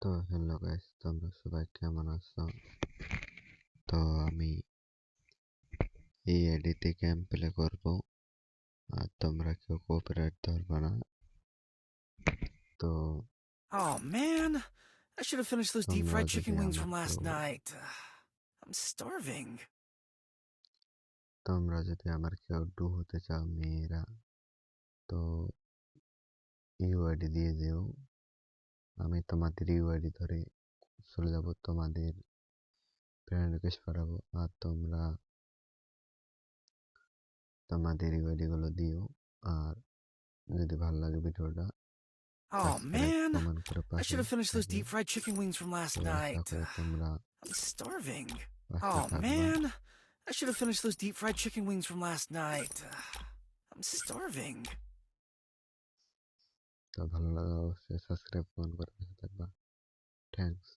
তো hello guys, তোমরা সবাই কেমন আছো? তো আমি এই আইডিতে গেম প্লে করব, আর তোমরা কেউ কোঅপারেট ধরবে না। তো Oh man, I should have finished those deep তোমরা fried যদি chicken wings আমার from কেউ last night. I'm starving. তোমরা যদি আমার কেউ ডু হতে চাও মেয়েরা, তো ইউআইডি দিয়ে দিও। আমি তোমাদের ইউআইডি ধরে চলে যাব, তোমাদের ফ্রেন্ড রিকোয়েস্ট পাঠাবো, আর তোমরা তোমাদের ইউআইডি গুলো দিও। আর যদি ভালো লাগে ভিডিওটা, Oh সাবস্ক্রাইব man, কমেন্ট করে I পাশে should have finished those থাকিও। deep fried chicken wings from তো last আশা night. করি তোমরা I'm starving. পাশে Oh থাকবা। man, I should have finished those deep fried chicken wings from last night. I'm starving. তো ভালো লাগলে অবশ্যই সাবস্ক্রাইব কমেন্ট করে পাশে থাকবা। থ্যাংকস।